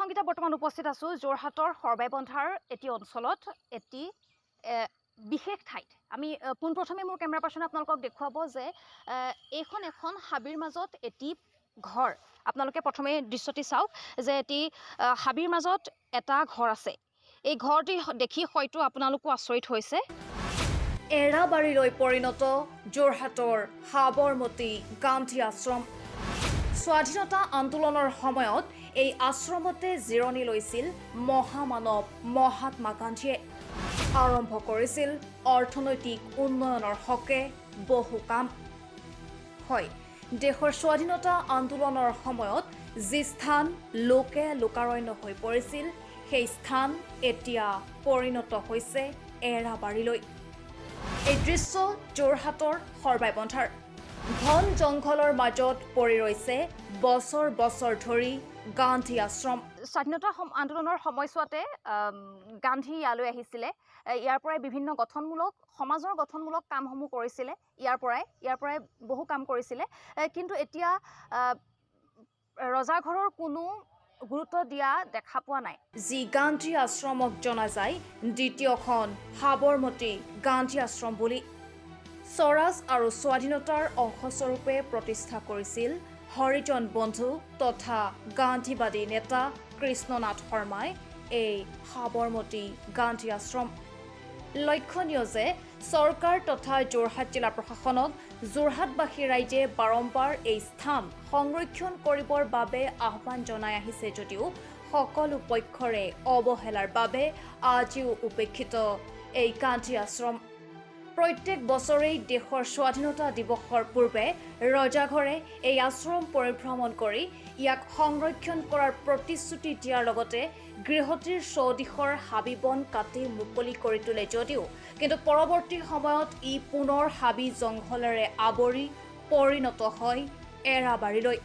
সংগীতা বৰ্তমান উপস্থিত আছোঁ যোৰহাটৰ সৰবাইবন্ধাৰ এটি অঞ্চলত এটি বিশেষ ঠাইত আমি পোনপ্ৰথমে মোৰ কেমেৰা পাৰ্চনে আপোনালোকক দেখুৱাব যে এইখন এখন হাবিৰ মাজত এটি ঘৰ আপোনালোকে প্ৰথমে দৃশ্যটি চাওক যে এটি হাবিৰ মাজত এটা ঘৰ আছে এই ঘৰটি দেখি হয়তো আপোনালোকো আচৰিত হৈছে এৰাবাৰীলৈ পৰিণত যোৰহাটৰ সাবৰমতী গান্ধী আশ্ৰম স্বাধীনতা আন্দোলনৰ সময়ত এই আশ্ৰমতে জিৰণি লৈছিল মহামানৱ মহাত্মা গান্ধীয়ে আৰম্ভ কৰিছিল অৰ্থনৈতিক উন্নয়নৰ হকে বহু কাম হয় দেশৰ স্বাধীনতা আন্দোলনৰ সময়ত যি স্থান লোকে লোকাৰণ্য হৈ পৰিছিল সেই স্থান এতিয়া পৰিণত হৈছে এৰাবাৰীলৈ এই দৃশ্য যোৰহাটৰ সৰবাইবন্ধাৰ ঘন জংঘলৰ মাজত পৰি ৰৈছে বছৰ বছৰ ধৰি গান্ধী আশ্ৰম স্বাধীনতা আন্দোলনৰ সময়ছোৱাতে গান্ধী ইয়ালৈ আহিছিলে ইয়াৰ পৰাই বিভিন্ন গঠনমূলক সমাজৰ গঠনমূলক কামসমূহ কৰিছিলে ইয়াৰ পৰাই বহু কাম কৰিছিলে কিন্তু এতিয়া ৰজাঘৰৰ কোনো গুৰুত্ব দিয়া দেখা পোৱা নাই যি গান্ধী আশ্ৰমক জনা যায় দ্বিতীয়খন সাবৰমতী গান্ধী আশ্ৰম বুলি স্বৰাজ আৰু স্বাধীনতাৰ অংশস্বৰূপে প্ৰতিষ্ঠা কৰিছিল হৰিজন বন্ধু তথা গান্ধীবাদী নেতা কৃষ্ণনাথ শৰ্মাই এই সাবৰমতী গান্ধী আশ্ৰম লক্ষণীয় যে চৰকাৰ তথা যোৰহাট জিলা প্ৰশাসনক যোৰহাটবাসী ৰাইজে বাৰম্বাৰ এই স্থান সংৰক্ষণ কৰিবৰ বাবে আহ্বান জনাই আহিছে যদিও সকলো পক্ষৰে অৱহেলাৰ বাবে আজিও উপেক্ষিত এই গান্ধী আশ্ৰম প্ৰত্যেক বছৰেই দেশৰ স্বাধীনতা দিৱসৰ পূৰ্বে ৰজাঘৰে এই আশ্ৰম পৰিভ্ৰমণ কৰি ইয়াক সংৰক্ষণ কৰাৰ প্ৰতিশ্ৰুতি দিয়াৰ লগতে গৃহটিৰ চৌদিশৰ হাবি বন কাটি মুকলি কৰি তোলে যদিও কিন্তু পৰৱৰ্তী সময়ত ই পুনৰ হাবি জংঘলেৰে আৱৰি পৰিণত হয় এৰাবাৰীলৈ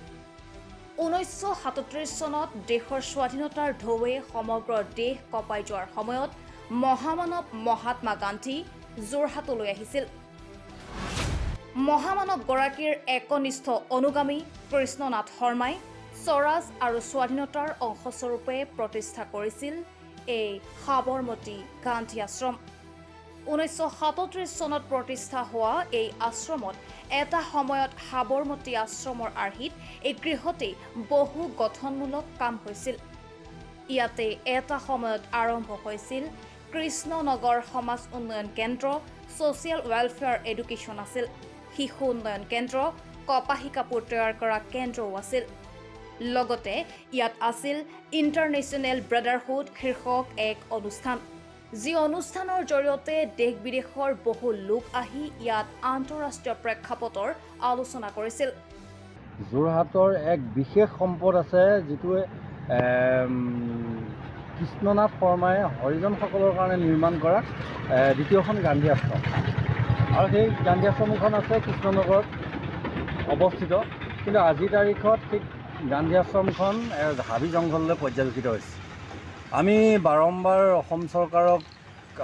1937 চনত দেশৰ স্বাধীনতাৰ ঢৌৱে সমগ্ৰ দেশ কঁপাই যোৱাৰ সময়ত মহামানৱ মহাত্মা গান্ধী যোৰহাটলৈ আহিছিল মহামানৱ গৰাকীৰ একনিষ্ঠ অনুগামী কৃষ্ণনাথ শৰ্মাই স্বৰাজ আৰু স্বাধীনতাৰ অংশস্বৰূপে প্ৰতিষ্ঠা কৰিছিল এই সাবৰমতী গান্ধী আশ্ৰম 1937 চনত প্ৰতিষ্ঠা হোৱা এই আশ্ৰমত এটা সময়ত সাবৰমতী আশ্ৰমৰ আৰ্হিত এই গৃহতে বহু গঠনমূলক কাম হৈছিল ইয়াতে এটা সময়ত আৰম্ভ হৈছিল কৃষ্ণনগৰ সমাজ উন্নয়ন কেন্দ্ৰ ছ'চিয়েল ৱেলফেয়াৰ এডুকেশ্যন আছিল শিশু উন্নয়ন কেন্দ্ৰ কপাহী কাপোৰ তৈয়াৰ কৰা কেন্দ্ৰও আছিল লগতে ইয়াত আছিল ইণ্টাৰনেশ্যনেল ব্ৰাদাৰহুড শীৰ্ষক এক অনুষ্ঠান যি অনুষ্ঠানৰ জৰিয়তে দেশ বিদেশৰ বহু লোক আহি ইয়াত আন্তঃৰাষ্ট্ৰীয় প্ৰেক্ষাপটৰ আলোচনা কৰিছিল যোৰহাটৰ এক বিশেষ সম্পদ আছে যিটোৱে কৃষ্ণনাথ শৰ্মাই হৰিজনসকলৰ কাৰণে নিৰ্মাণ কৰা দ্বিতীয়খন গান্ধী আশ্ৰম আৰু সেই গান্ধী আশ্ৰমখন আছে কৃষ্ণনগৰত অৱস্থিত কিন্তু আজিৰ তাৰিখত সেই গান্ধী আশ্ৰমখন হাবি জংঘললৈ পৰ্যবেক্ষিত হৈছে আমি বাৰম্বাৰ অসম চৰকাৰক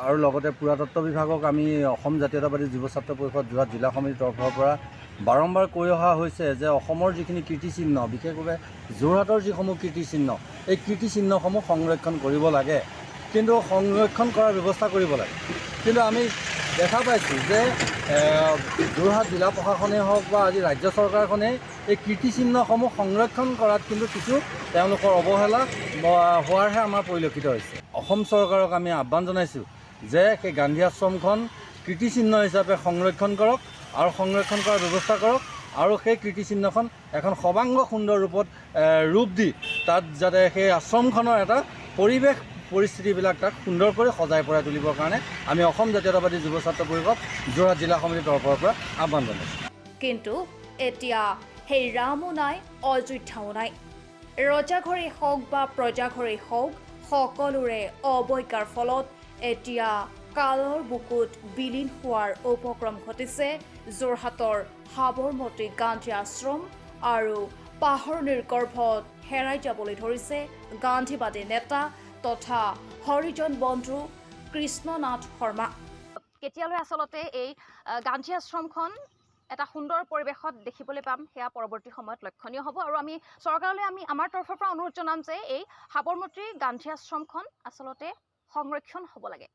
আৰু লগতে পুৰাতত্ব বিভাগক আমি অসম জাতীয়তাবাদী যুৱ ছাত্ৰ পৰিষদ যোৰহাট জিলা সমিতিৰ তৰফৰ পৰা বাৰম্বাৰ কৈ অহা হৈছে যে অসমৰ যিখিনি কীৰ্তিচিহ্ন বিশেষভাৱে যোৰহাটৰ যিসমূহ কীৰ্তিচিহ্ন এই কীৰ্তিচিহ্নসমূহ সংৰক্ষণ কৰিব লাগে কিন্তু সংৰক্ষণ কৰাৰ ব্যৱস্থা কৰিব লাগে কিন্তু আমি দেখা পাইছোঁ যে যোৰহাট জিলা প্ৰশাসনেই হওক বা আজি ৰাজ্য চৰকাৰখনে এই কীৰ্তিচিহ্নসমূহ সংৰক্ষণ কৰাত কিন্তু কিছু তেওঁলোকৰ অৱহেলা হোৱাৰহে আমাৰ পৰিলক্ষিত হৈছে অসম চৰকাৰক আমি আহ্বান জনাইছোঁ যে সেই গান্ধী আশ্ৰমখন কীৰ্তিচিহ্ন হিচাপে সংৰক্ষণ কৰক আৰু সংৰক্ষণ কৰাৰ ব্যৱস্থা কৰক আৰু সেই কীৰ্তিচিহ্নখন এখন সৰ্বাংগ সুন্দৰ ৰূপ দি তাত যাতে সেই আশ্ৰমখনৰ এটা পৰিৱেশ পৰিস্থিতিবিলাক তাক সুন্দৰ কৰি সজাই পৰাই তুলিবৰ কাৰণে আমি অসম জাতীয়তাবাদী যুৱ ছাত্ৰ পৰিষদ যোৰহাট জিলা সমিতিৰ তৰফৰ পৰা আহ্বান জনাইছোঁ কিন্তু এতিয়া সেই ৰামো নাই অযোধ্যাও নাই ৰজাঘৰেই হওক বা প্ৰজাঘৰেই হওক সকলোৰে অৱজ্ঞাৰ ফলত এতিয়া কালৰ বুকুত বিলীন হোৱাৰ উপক্ৰম ঘটিছে যোৰহাটৰ সাবৰমতী গান্ধী আশ্ৰম আৰু পাহৰ নিৰ্গৰ্ভত হেৰাই যাবলৈ ধৰিছে গান্ধীবাদী নেতা তথা হৰিজন বন্ধু কৃষ্ণনাথ শৰ্মা কেতিয়ালৈ আচলতে এই গান্ধী আশ্ৰমখন এটা সুন্দৰ পৰিৱেশত দেখিবলৈ পাম সেয়া পৰৱৰ্তী সময়ত লক্ষণীয় হ'ব আৰু আমি চৰকাৰলৈ আমাৰ তৰফৰ পৰা অনুৰোধ জনাম যে এই সাবৰমতীৰ গান্ধী আশ্ৰমখন আচলতে সংৰক্ষণ হ'ব লাগে।